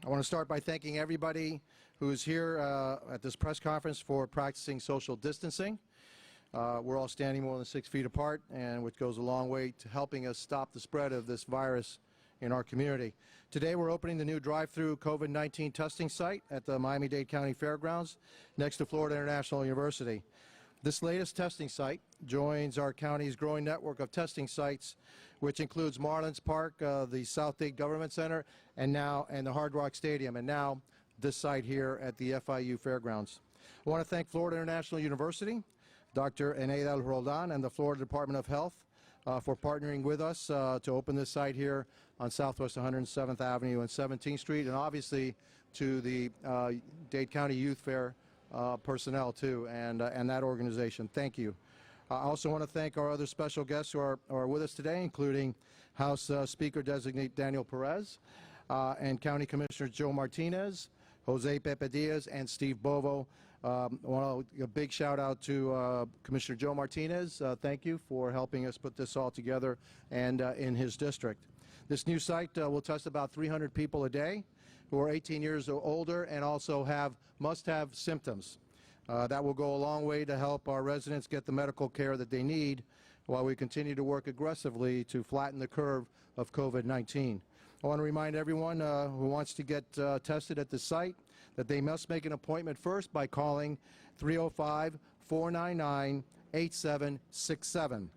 I want to start by thanking everybody who is here at this press conference for practicing social distancing. We're all standing more than 6 feet apart, and which goes a long way to helping us stop the spread of this virus in our community. Today we're opening the new drive-through COVID-19 testing site at the Miami-Dade County Fairgrounds next to Florida International University. This latest testing site joins our county's growing network of testing sites, which includes Marlins Park, the South Dade Government Center, and the Hard Rock Stadium, and now this site here at the FIU Fairgrounds. I want to thank Florida International University, Dr. Eneida Roldan, and the Florida Department of Health for partnering with us to open this site here on Southwest 107th Avenue and 17th Street, and obviously to the Dade County Youth Fair personnel too, and that organization. Thank you. I also want to thank our other special guests who are with us today, including House Speaker-designate Daniel Perez and County Commissioners Joe Martinez, Jose Pepe Diaz, and Steve Bovo. I want to give a big shout out to Commissioner Joe Martinez. Thank you for helping us put this all together and in his district. This new site will test about 300 people a day who are 18 years or older and also must have symptoms. That will go a long way to help our residents get the medical care that they need while we continue to work aggressively to flatten the curve of COVID-19. I want to remind everyone who wants to get tested at the site that they must make an appointment first by calling 305-499-8767.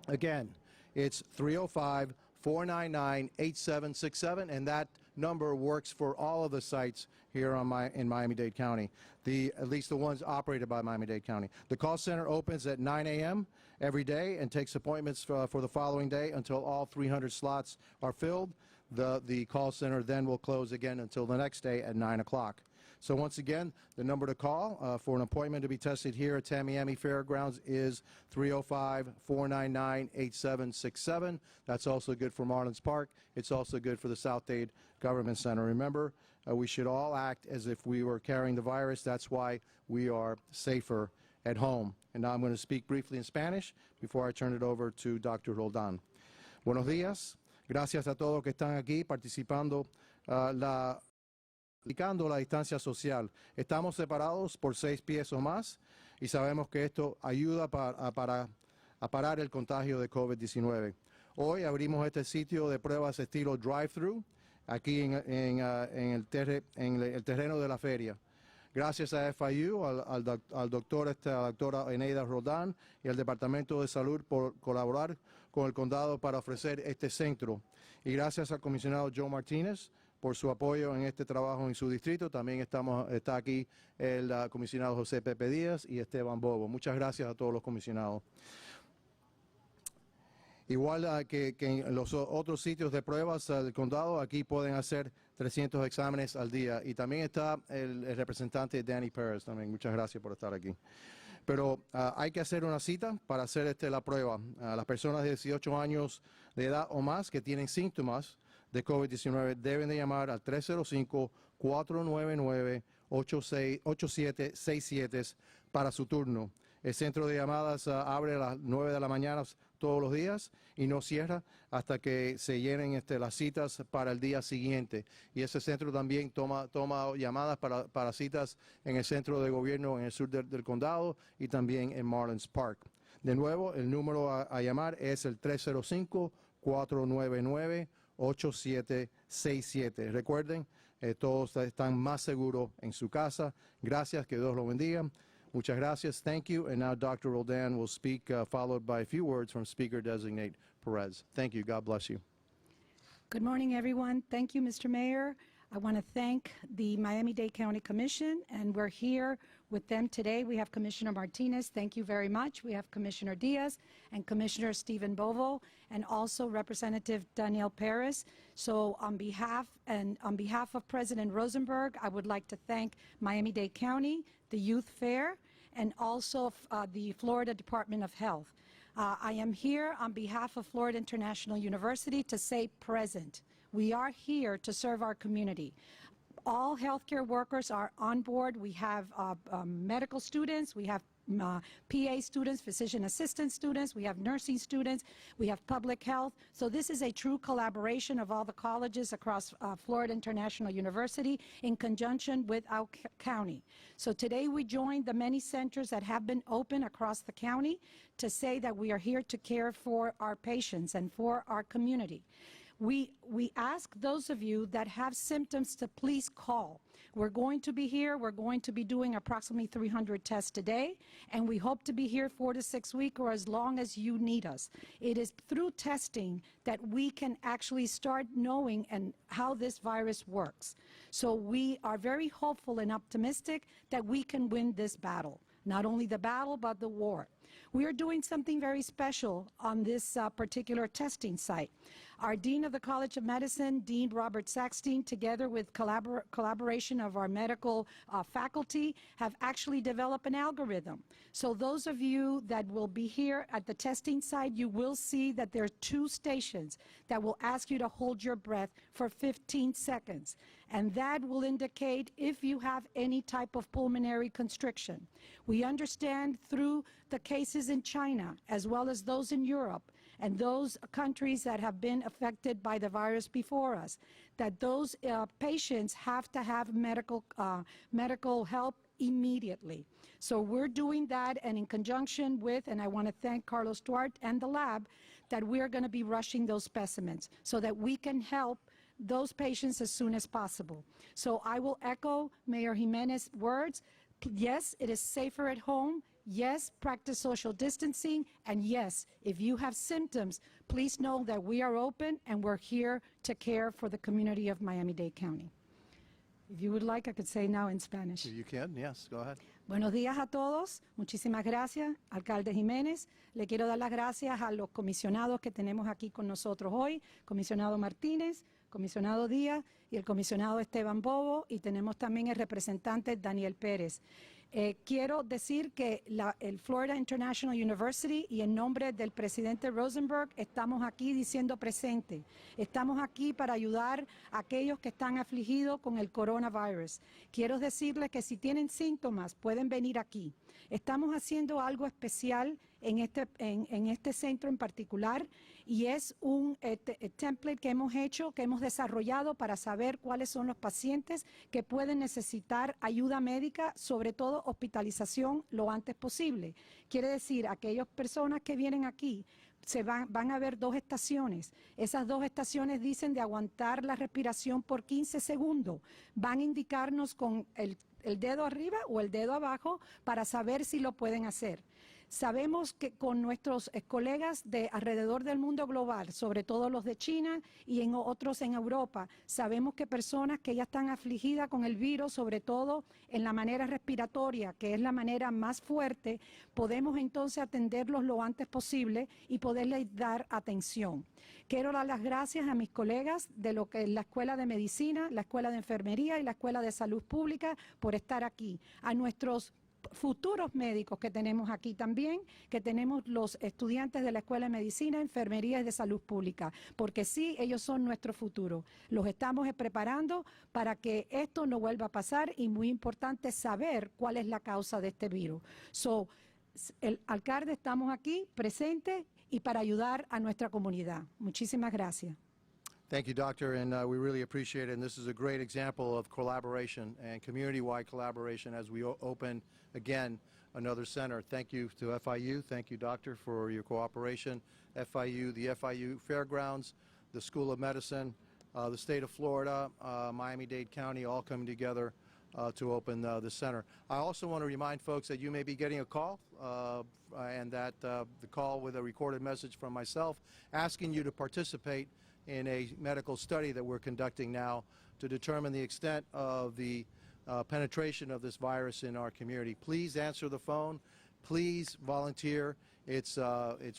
Again, it's 305-499-8767, and that number works for all of the sites here in Miami-Dade County, at least the ones operated by Miami-Dade County. The call center opens at 9 a.m. every day and takes appointments for the following day until all 300 slots are filled. The call center then will close again until the next day at 9 o'clock. So once again, the number to call for an appointment to be tested here at Tamiami Fairgrounds is 305-499-8767. That's also good for Marlins Park. It's also good for the South Dade Government Center. Remember, we should all act as if we were carrying the virus. That's why we are safer at home. And now I'm going to speak briefly in Spanish before I turn it over to Dr. Roldan. Buenos días. Gracias a todos que están aquí participando aplicando la distancia social. Estamos separados por 6 pies o más y sabemos que esto ayuda a parar el contagio de COVID-19. Hoy abrimos este sitio de pruebas estilo drive-thru aquí en el terreno de la feria. Gracias a FIU, a la doctora Eneida Roldan y al Departamento de Salud por colaborar con el condado para ofrecer este centro. Y gracias al comisionado Joe Martinez por su apoyo en este trabajo en su distrito. También está aquí el comisionado José Pepe Díaz y Esteban Bobo. Muchas gracias a todos los comisionados. Igual que en los otros sitios de pruebas del condado, aquí pueden hacer 300 exámenes al día. Y también está el representante Danny Perez también. Muchas gracias por estar aquí. Pero hay que hacer una cita para hacer la prueba. Las personas de 18 años de edad o más que tienen síntomas de COVID-19 deben de llamar al 305-499-8767 para su turno. El centro de llamadas abre a las 9 de la mañana todos los días y no cierra hasta que se llenen las citas para el día siguiente. Y ese centro también toma llamadas para citas en el centro de gobierno en el sur del condado y también en Marlins Park. De nuevo, el número a llamar es el 305-499-8767. Recuerden, todos están más seguros en su casa. Gracias, que Dios los bendiga. Muchas gracias. Thank you. And now Dr. Roldan will speak, followed by a few words from Speaker-designate Perez. Thank you. God bless you. Good morning, everyone. Thank you, Mr. Mayor. I want to thank the Miami-Dade County Commission, and we're here with them today. We have Commissioner Martinez. Thank you very much. We have Commissioner Diaz and Commissioner Stephen Bovo, and also Representative Daniel Perez. So on behalf of President Rosenberg, I would like to thank Miami-Dade County, the Youth Fair, and also the Florida Department of Health. I am here on behalf of Florida International University to say present. We are here to serve our community. All healthcare workers are on board. We have medical students, we have PA students, physician assistant students, we have nursing students, we have public health. So this is a true collaboration of all the colleges across Florida International University in conjunction with our county. So today we joined the many centers that have been open across the county to say that we are here to care for our patients and for our community. We ask those of you that have symptoms to please call. We're going to be here. We're going to be doing approximately 300 tests a day, and we hope to be here 4 to 6 weeks or as long as you need us. It is through testing that we can actually start knowing and how this virus works. So we are very hopeful and optimistic that we can win this battle. Not only the battle, but the war. We are doing something very special on this particular testing site. Our Dean of the College of Medicine, Dean Robert Saxton, together with collaboration of our medical faculty, have actually developed an algorithm. So those of you that will be here at the testing site, you will see that there are 2 stations that will ask you to hold your breath for 15 seconds. And that will indicate if you have any type of pulmonary constriction. We understand through the cases in China, as well as those in Europe, and those countries that have been affected by the virus before us, that those patients have to have medical help immediately. So we're doing that, and in conjunction with, and I want to thank Carlos Duarte and the lab, that we're going to be rushing those specimens so that we can help those patients as soon as possible. So I will echo Mayor Gimenez's words. Yes, it is safer at home. Yes, practice social distancing. And yes, if you have symptoms, please know that we are open and we're here to care for the community of Miami-Dade County. If you would like, I could say now in Spanish. You can, yes, go ahead. Buenos días a todos. Muchísimas gracias, alcalde Gimenez. Le quiero dar las gracias a los comisionados que tenemos aquí con nosotros hoy, comisionado Martínez, comisionado Díaz y el comisionado Esteban Bobo, y tenemos también el representante Daniel Pérez. Quiero decir que el Florida International University y en nombre del presidente Rosenberg estamos aquí diciendo presente. Estamos aquí para ayudar a aquellos que están afligidos con el coronavirus. Quiero decirles que si tienen síntomas pueden venir aquí. Estamos haciendo algo especial en este centro en particular, y es un template que hemos hecho, que hemos desarrollado para saber cuáles son los pacientes que pueden necesitar ayuda médica, sobre todo hospitalización lo antes posible. Quiere decir, aquellas personas que vienen aquí van a ver 2 estaciones. Esas 2 estaciones dicen de aguantar la respiración por 15 segundos. Van a indicarnos con el dedo arriba o el dedo abajo para saber si lo pueden hacer. Sabemos que con nuestros colegas de alrededor del mundo global, sobre todo los de China y en otros en Europa, sabemos que personas que ya están afligidas con el virus, sobre todo en la manera respiratoria, que es la manera más fuerte, podemos entonces atenderlos lo antes posible y poderles dar atención. Quiero dar las gracias a mis colegas de lo que es la Escuela de Medicina, la Escuela de Enfermería y la Escuela de Salud Pública por estar aquí, a nuestros futuros médicos que tenemos aquí también, que tenemos los estudiantes de la Escuela de Medicina, Enfermería y de Salud Pública, porque sí, ellos son nuestro futuro. Los estamos preparando para que esto no vuelva a pasar, y muy importante saber cuál es la causa de este virus. El alcalde, estamos aquí presentes y para ayudar a nuestra comunidad. Muchísimas gracias. Thank you, Doctor, and we really appreciate it. And this is a great example of collaboration and community-wide collaboration as we open, again, another center. Thank you to FIU. Thank you, Doctor, for your cooperation. FIU, the FIU Fairgrounds, the School of Medicine, the state of Florida, Miami-Dade County, all coming together to open the center. I also want to remind folks that you may be getting a call, and that the call with a recorded message from myself asking you to participate in a medical study that we're conducting now to determine the extent of the penetration of this virus in our community. Please answer the phone. Please volunteer. It's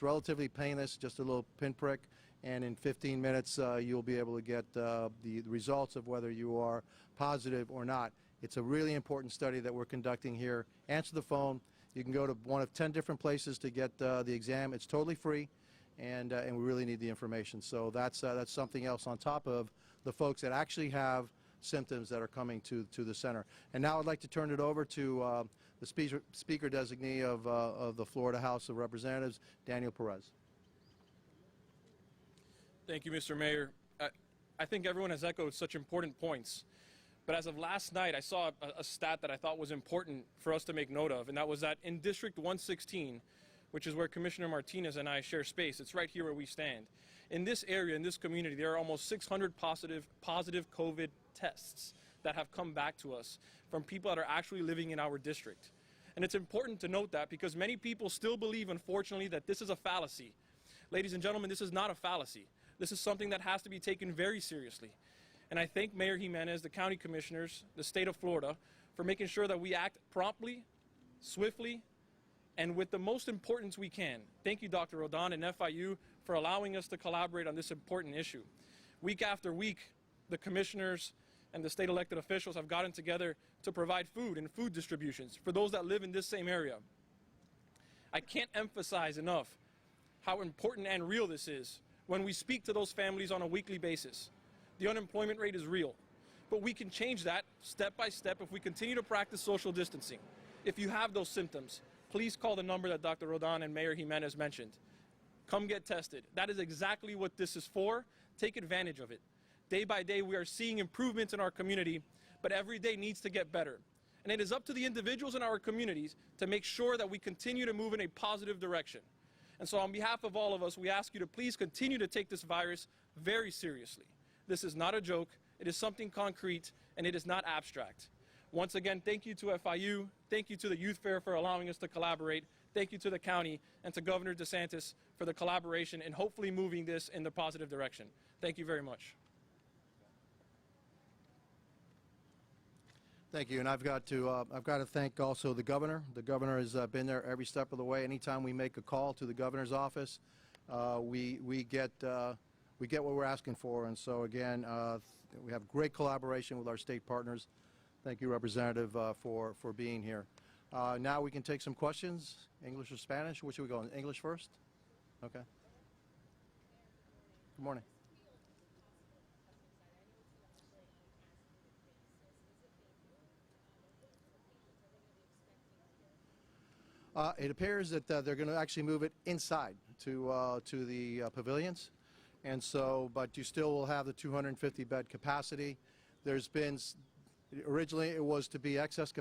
relatively painless, just a little pinprick, and in 15 minutes you'll be able to get the results of whether you are positive or not. It's a really important study that we're conducting here. Answer the phone. You can go to one of 10 different places to get the exam. It's totally free. And we really need the information. So that's something else on top of the folks that actually have symptoms that are coming to the center. And now I'd like to turn it over to the speaker designee of the Florida House of Representatives, Daniel Perez. Thank you, Mr. Mayor. I think everyone has echoed such important points. But as of last night, I saw a stat that I thought was important for us to make note of, and that was that in District 116, which is where Commissioner Martinez and I share space, it's right here where we stand. In this area, in this community, there are almost 600 positive COVID tests that have come back to us from people that are actually living in our district. And it's important to note that because many people still believe, unfortunately, that this is a fallacy. Ladies and gentlemen, this is not a fallacy. This is something that has to be taken very seriously. And I thank Mayor Gimenez, the county commissioners, the state of Florida, for making sure that we act promptly, swiftly, and with the most importance we can. Thank you, Dr. Roldan and FIU, for allowing us to collaborate on this important issue. Week after week, the commissioners and the state elected officials have gotten together to provide food and food distributions for those that live in this same area. I can't emphasize enough how important and real this is when we speak to those families on a weekly basis. The unemployment rate is real, but we can change that step by step if we continue to practice social distancing. If you have those symptoms, please call the number that Dr. Roldan and Mayor Gimenez mentioned. Come get tested. That is exactly what this is for. Take advantage of it. Day by day, we are seeing improvements in our community, but every day needs to get better. And it is up to the individuals in our communities to make sure that we continue to move in a positive direction. And so on behalf of all of us, we ask you to please continue to take this virus very seriously. This is not a joke, it is something concrete, and it is not abstract. Once again, thank you to FIU, thank you to the Youth Fair for allowing us to collaborate, thank you to the county and to Governor DeSantis for the collaboration and hopefully moving this in the positive direction. Thank you very much. Thank you, and I've got to thank also the governor. The governor has been there every step of the way. Anytime we make a call to the governor's office, we get what we're asking for. And so again, we have great collaboration with our state partners. Thank you, Representative, for being here. Now we can take some questions. English or Spanish? Where should we go? English first? Okay. Good morning. It appears that they're going to actually move it inside to the pavilions, and so, but you still will have the 250 bed capacity. There's been, originally it was to be excess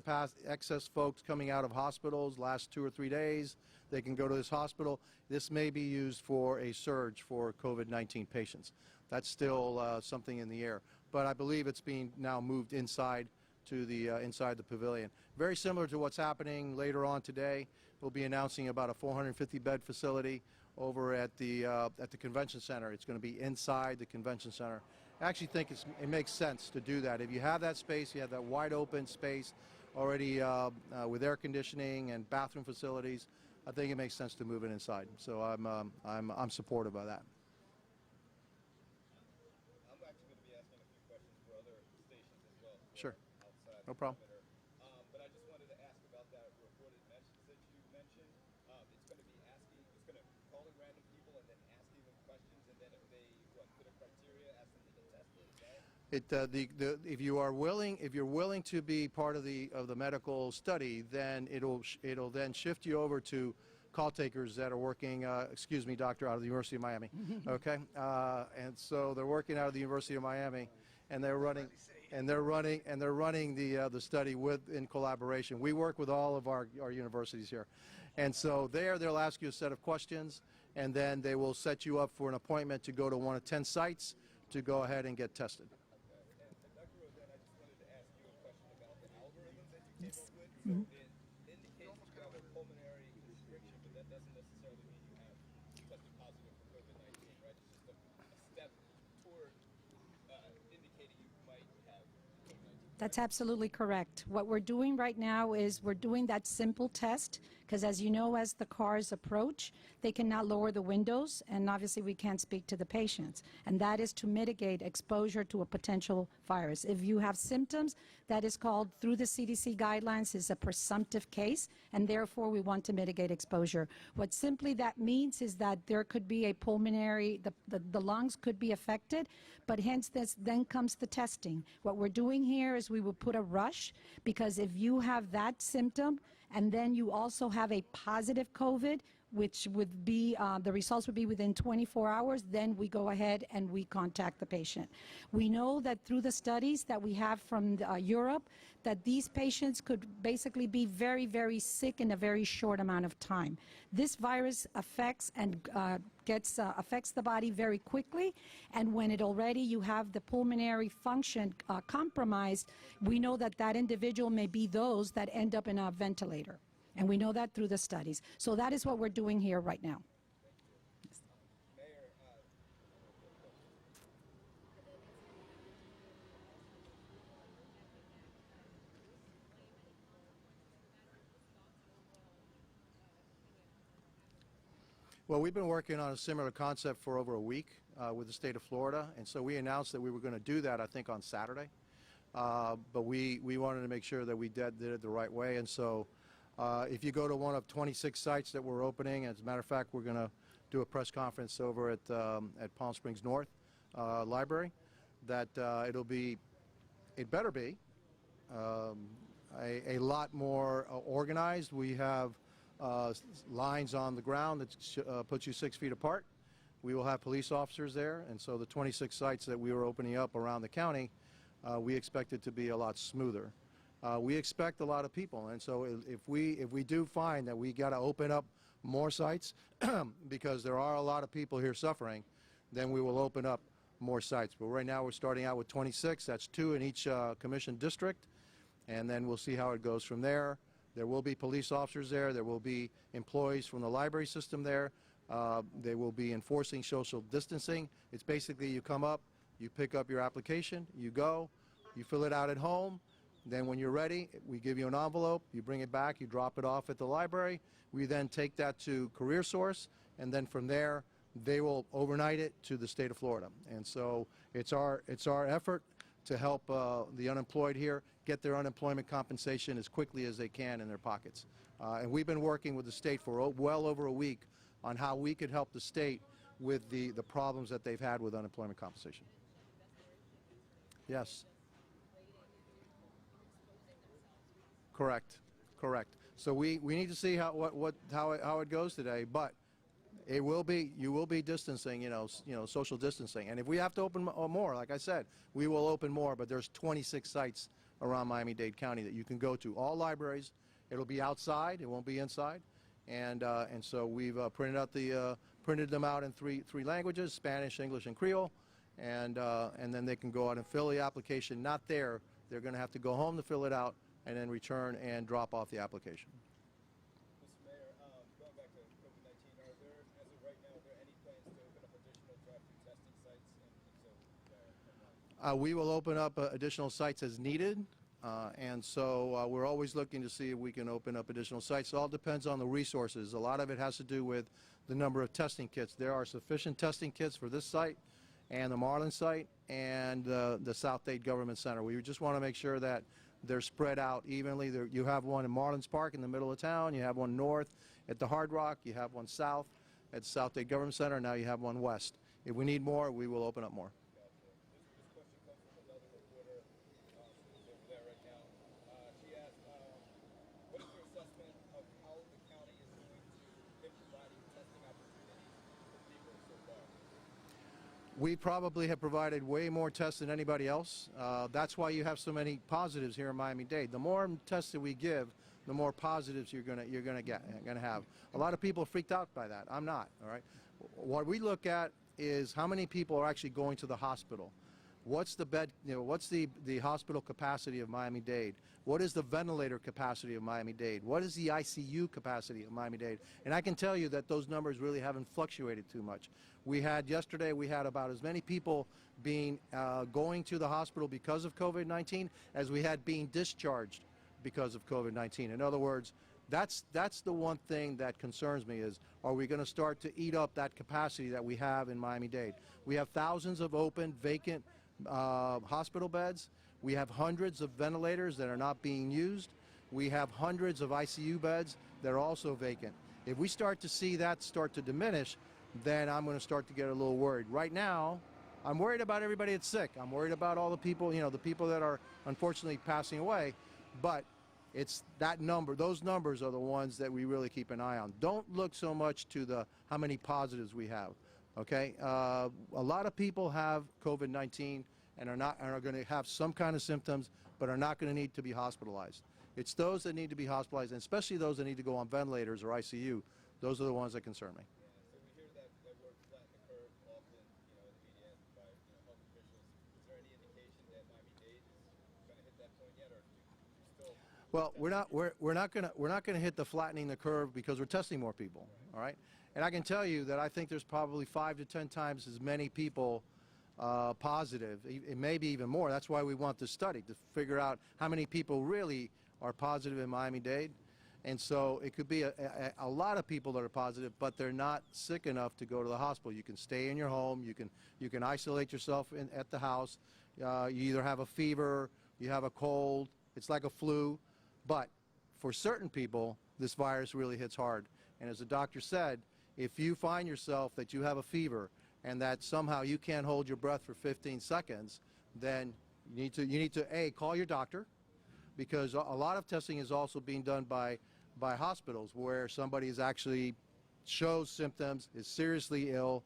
folks coming out of hospitals last 2 or 3 days. They can go to this hospital. This may be used for a surge for COVID-19 patients. That's still something in the air, but I believe it's being now moved inside to the inside the pavilion. Very similar to what's happening later on today. We'll be announcing about a 450-bed facility over at the convention center. It's going to be inside the convention center. I actually think it makes sense to do that. If you have that space, you have that wide open space already with air conditioning and bathroom facilities, I think it makes sense to move it inside. So I'm supportive of that. I'm actually going to be asking a few questions for other stations as well. Sure. Outside No problem. But I just wanted to ask about that reported message that you mentioned. It's going to be calling random people and then asking them questions, and then if they fit a criteria, ask them to get tested. If you're willing to be part of the medical study, then it'll then shift you over to call takers that are working. Excuse me, doctor, out of the University of Miami. Okay, and so they're working out of the University of Miami, and they're running the study in collaboration. We work with all of our universities here, and so they'll ask you a set of questions, and then they will set you up for an appointment to go to one of 10 sites to go ahead and get tested. Dr. Rodan, I just wanted to ask you a question about the algorithms that you came up with. So it indicates that you have a pulmonary constriction, but that doesn't necessarily mean you have tested positive for COVID-19, right? It's just a step toward indicating you might have COVID-19. That's absolutely correct. What we're doing right now is we're doing that simple test because, as you know, as the cars approach, they cannot lower the windows, and obviously we can't speak to the patients. And that is to mitigate exposure to a potential virus. If you have symptoms, that is called, through the CDC guidelines, is a presumptive case, and therefore we want to mitigate exposure. What simply that means is that there could be a pulmonary, the lungs could be affected, but hence then comes the testing. What we're doing here is we will put a rush, because if you have that symptom and then you also have a positive COVID, which would be, the results would be within 24 hours, then we go ahead and we contact the patient. We know that through the studies that we have from Europe, that these patients could basically be very, very sick in a very short amount of time. This virus affects and affects the body very quickly, and when it already you have the pulmonary function compromised, we know that that individual may be those that end up in a ventilator. And we know that through the studies. So that is what we're doing here right now. Well, we've been working on a similar concept for over a week with the state of Florida, and so we announced that we were going to do that, I think, on Saturday. But we wanted to make sure that we did it the right way, and so if you go to one of 26 sites that we're opening, as a matter of fact, we're going to do a press conference over at Palm Springs North Library, that it better be a lot more organized. We have lines on the ground that puts you 6 feet apart. We will have police officers there, and so the 26 sites that we were opening up around the county, we expect it to be a lot smoother. We expect a lot of people, and so if we do find that we got to open up more sites because there are a lot of people here suffering, then we will open up more sites. But right now we're starting out with 26. That's 2 in each commission district, and then we'll see how it goes from there. There will be police officers there. There will be employees from the library system there. They will be enforcing social distancing. It's basically you come up, you pick up your application, you go, you fill it out at home. Then when you're ready, we give you an envelope, you bring it back, you drop it off at the library. We then take that to Career Source, and then from there, they will overnight it to the state of Florida. And so it's our effort to help the unemployed here get their unemployment compensation as quickly as they can in their pockets. And we've been working with the state for well over a week on how we could help the state with the problems that they've had with unemployment compensation. Yes. Correct. So we need to see how it goes today, but you will be distancing, social distancing. And if we have to open more, like I said, we will open more. But there's 26 sites around Miami-Dade County that you can go to. All libraries. It'll be outside. It won't be inside. And so we've printed them out in three languages: Spanish, English, and Creole. And then they can go out and fill the application. Not there. They're going to have to go home to fill it out, and then return and drop off the application. Mr. Mayor, going back to COVID-19, as of right now, are there any plans to open up additional drive-through testing sites? We will open up additional sites as needed, and so we're always looking to see if we can open up additional sites. It all depends on the resources. A lot of it has to do with the number of testing kits. There are sufficient testing kits for this site and the Marlin site and the South Dade Government Center. We just want to make sure that they're spread out evenly. You have one in Marlins Park in the middle of town. You have one north at the Hard Rock. You have one south at the South Dade Government Center. Now you have one west. If we need more, we will open up more. This question comes from another reporter who's over there right now. She asked, what is your assessment of how the county is doing in providing testing opportunities for people so far? We probably have provided way more tests than anybody else. That's why you have so many positives here in Miami-Dade. The more tests that we give, the more positives you're gonna have. A lot of people are freaked out by that. I'm not. All right. What we look at is how many people are actually going to the hospital. What's the bed? What's the hospital capacity of Miami-Dade? What is the ventilator capacity of Miami-Dade? What is the ICU capacity of Miami-Dade? And I can tell you that those numbers really haven't fluctuated too much. Yesterday we had about as many people going to the hospital because of COVID-19 as we had being discharged because of COVID-19. In other words, that's the one thing that concerns me is, are we going to start to eat up that capacity that we have in Miami-Dade? We have thousands of open, vacant hospital beds. We have hundreds of ventilators that are not being used. We have hundreds of ICU beds that are also vacant. If we start to see that start to diminish, then I'm going to start to get a little worried. Right now, I'm worried about everybody that's sick. I'm worried about all the people, the people that are unfortunately passing away. But it's that number. Those numbers are the ones that we really keep an eye on. Don't look so much to the how many positives we have. Okay, a lot of people have COVID-19 and are going to have some kind of symptoms, but are not going to need to be hospitalized. It's those that need to be hospitalized, and especially those that need to go on ventilators or ICU. Those are the ones that concern me. So we hear that word flatten the curve often, in the media and by health officials. Is there any indication that Miami-Dade is going to hit that point yet, or do you still? Well, we're not gonna hit the flattening the curve because we're testing more people. All right, and I can tell you that I think there's probably 5 to 10 times as many people positive. It may be even more. That's why we want this study to figure out how many people really are positive in Miami-Dade. And so it could be a lot of people that are positive, but they're not sick enough to go to the hospital. You can stay in your home. You can isolate yourself at the house. You either have a fever, you have a cold. It's like a flu. But for certain people, this virus really hits hard. And as the doctor said, if you find yourself that you have a fever and that somehow you can't hold your breath for 15 seconds, then you need to A, call your doctor, because a lot of testing is also being done by hospitals where somebody is actually shows symptoms, is seriously ill.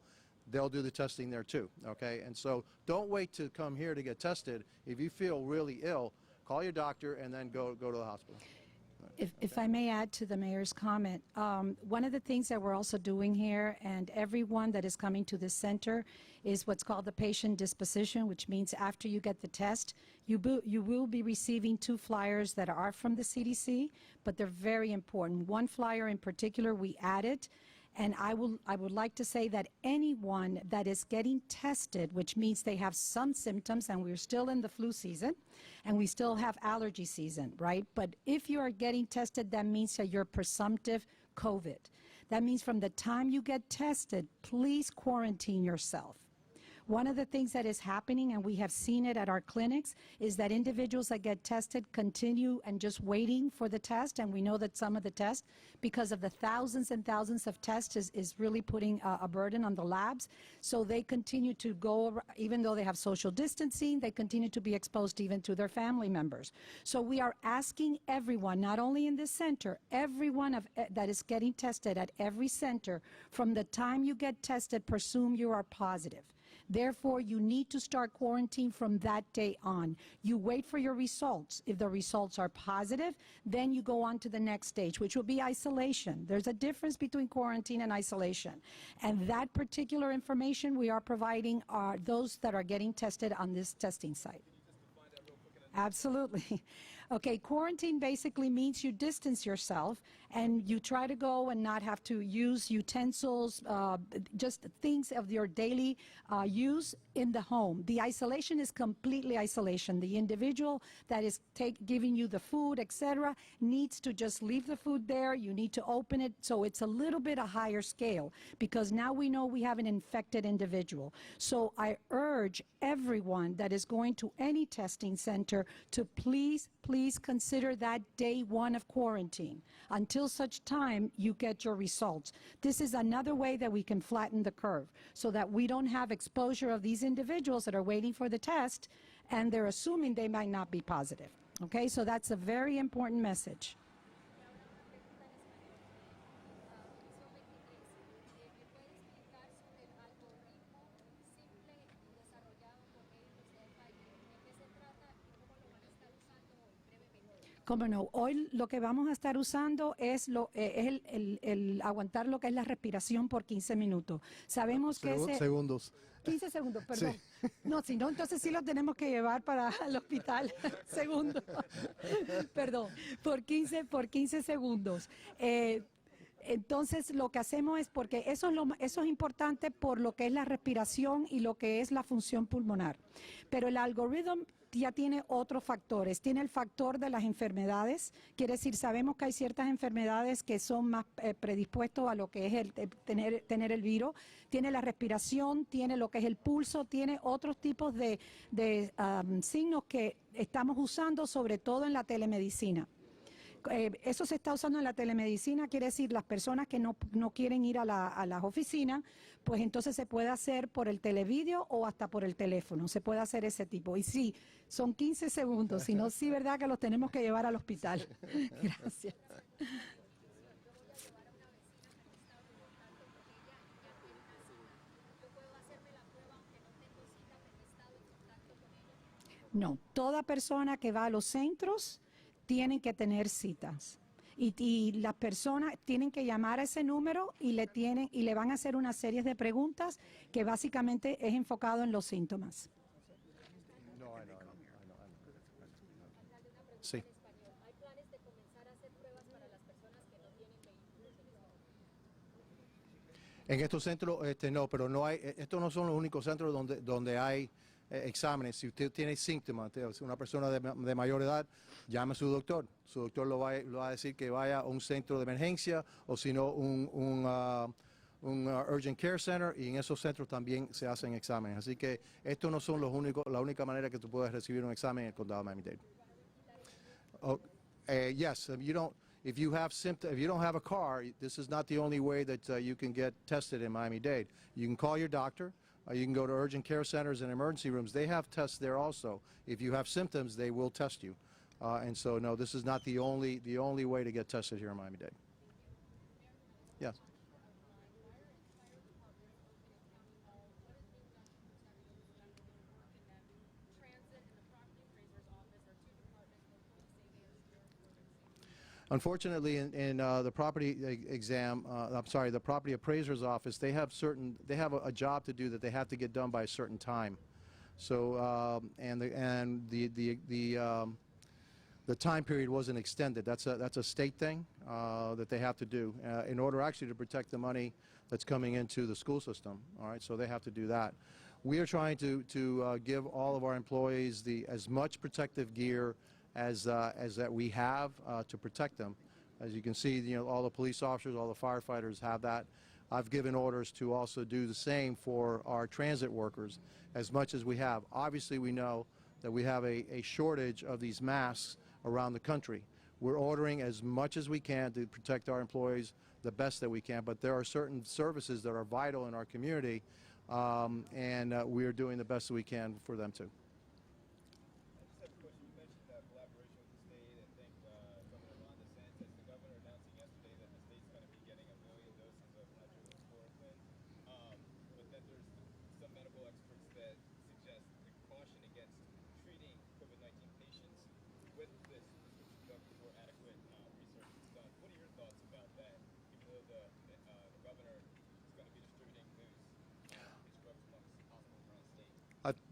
They'll do the testing there too, okay? And so don't wait to come here to get tested. If you feel really ill, call your doctor and then go to the hospital. If I may add to the mayor's comment, one of the things that we're also doing here, and everyone that is coming to this center, is what's called the patient disposition, which means after you get the test, you will be receiving 2 flyers that are from the CDC, but they're very important. One flyer in particular we added, and I would like to say that anyone that is getting tested, which means they have some symptoms, and we're still in the flu season, and we still have allergy season, right? But if you are getting tested, that means that you're presumptive COVID. That means from the time you get tested, please quarantine yourself. One of the things that is happening, and we have seen it at our clinics, is that individuals that get tested continue and just waiting for the test, and we know that some of the tests, because of the thousands and thousands of tests, is really putting a burden on the labs. So they continue to go, even though they have social distancing, they continue to be exposed even to their family members. So we are asking everyone, not only in this center, everyone that is getting tested at every center, from the time you get tested, presume you are positive. Therefore, you need to start quarantine from that day on. You wait for your results. If the results are positive, then you go on to the next stage, which will be isolation. There's a difference between quarantine and isolation. And that particular information we are providing are those that are getting tested on this testing site. Absolutely. Okay, quarantine basically means you distance yourself and you try to go and not have to use utensils, just things of your daily use in the home. The isolation is completely isolation. The individual that is giving you the food, etc., needs to just leave the food there. You need to open it, so it's a little bit a higher scale because now we know we have an infected individual. So I urge everyone that is going to any testing center to please consider that day 1 of quarantine until such time you get your results. This is another way that we can flatten the curve so that we don't have exposure of these individuals that are waiting for the test and they're assuming they might not be positive. Okay, so that's a very important message. Cómo no, hoy lo que vamos a estar usando es el aguantar lo que es la respiración por 15 minutos. Sabemos que Segundos. 15 segundos, perdón. Sí. No, si no, entonces sí lo tenemos que llevar para el hospital. Segundos. Perdón, por 15 segundos. Entonces, lo que hacemos es, porque eso es importante por lo que es la respiración y lo que es la función pulmonar. Pero el algoritmo ya tiene otros factores. Tiene el factor de las enfermedades, quiere decir, sabemos que hay ciertas enfermedades que son más predispuestos a lo que es tener el virus. Tiene la respiración, tiene lo que es el pulso, tiene otros tipos de signos que estamos usando, sobre todo en la telemedicina. Eso se está usando en la telemedicina, quiere decir las personas que no quieren ir a las oficinas, pues entonces se puede hacer por el televideo o hasta por el teléfono, se puede hacer ese tipo. Y sí, son 15 segundos, si no, sí, verdad que los tenemos que llevar al hospital. Gracias. No, toda persona que va a los centros tiene que tener citas. Y las personas tienen que llamar a ese número y le van a hacer una serie de preguntas que básicamente es enfocado en los síntomas. No, I know. Sí. ¿Hay planes de comenzar a hacer pruebas para las personas que no tienen vehículos en este momento? En estos centros, no, pero no hay, estos no son los únicos centros donde hay exámenes. Si usted tiene síntomas, una persona de mayor edad, llame a su doctor. Su doctor lo va a decir que vaya a un centro de emergencia o si no un urgent care center, y en esos centros también se hacen exámenes. Así que estos no son la única manera que tú puedes recibir un examen en el condado de Miami-Dade. Yes, if you don't have a car, this is not the only way that you can get tested in Miami-Dade. You can call your doctor. You can go to urgent care centers and emergency rooms. They have tests there also. If you have symptoms, they will test you. And so, no, this is not the only way to get tested here in Miami-Dade. Yes. Unfortunately, in the property the property appraiser's office, they have a job to do that they have to get done by a certain time. So the time period wasn't extended. That's a state thing that they have to do in order actually to protect the money that's coming into the school system. All right, so they have to do that. We are trying to give all of our employees as much protective gear as that we have to protect them. As you can see, all the police officers, all the firefighters have that. I've given orders to also do the same for our transit workers as much as we have. Obviously, we know that we have a shortage of these masks around the country. We're ordering as much as we can to protect our employees the best that we can, but there are certain services that are vital in our community, and we are doing the best that we can for them too.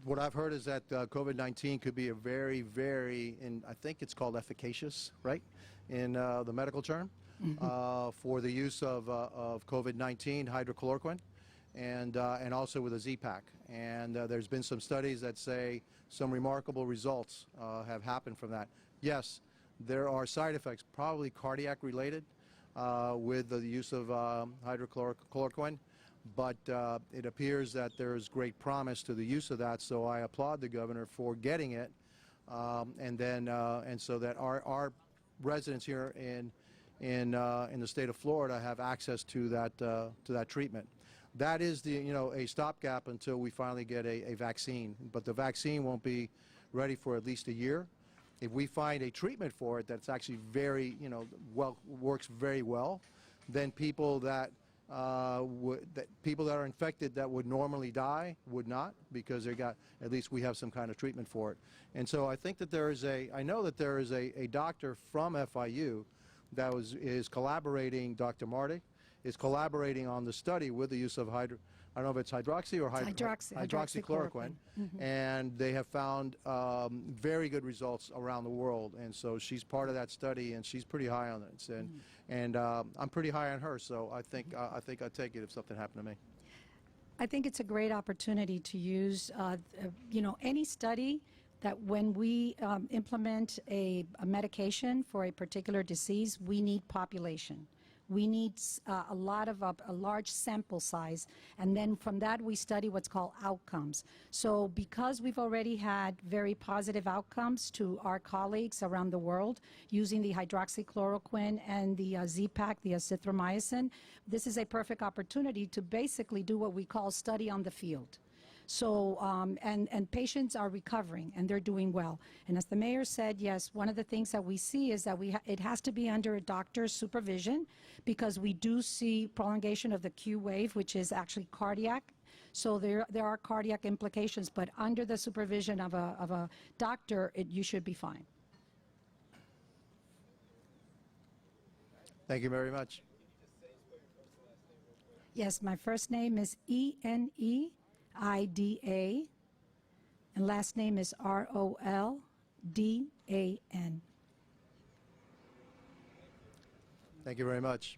What I've heard is that COVID-19 could be a very, and I think it's called efficacious, right, in the medical term, for the use of COVID-19 hydrochloroquine, and also with a Z-Pack. And there's been some studies that say some remarkable results have happened from that. Yes, there are side effects, probably cardiac related, with the use of hydrochloroquine. But it appears that there's great promise to the use of that, so I applaud the governor for getting it, and so that our residents here in the state of Florida have access to that treatment. That is a stopgap until we finally get a vaccine, but the vaccine won't be ready for at least a year. If we find a treatment for it that's actually works very well, then people that are infected that would normally die would not, because at least we have some kind of treatment for it. And so I think that I know that there is a doctor from FIU that is collaborating, Dr. Marty, is collaborating on the study with the use of I don't know if it's hydroxy or hydroxychloroquine, and they have found very good results around the world. And so she's part of that study, and she's pretty high on it. And I'm pretty high on her, so I think I'd take it if something happened to me. I think it's a great opportunity to use, any study that when we implement a medication for a particular disease, we need population. we need a large sample size, and then from that we study what's called outcomes. So because we've already had very positive outcomes to our colleagues around the world using the hydroxychloroquine and the Z-Pak, the azithromycin, this is a perfect opportunity to basically do what we call study on the field. So, and patients are recovering, and they're doing well. And as the mayor said, yes, one of the things that we see is that it has to be under a doctor's supervision, because we do see prolongation of the Q wave, which is actually cardiac. So there are cardiac implications, but under the supervision of a doctor, you should be fine. Thank you very much. Yes, my first name is Eneida, and last name is Roldan. Thank you very much.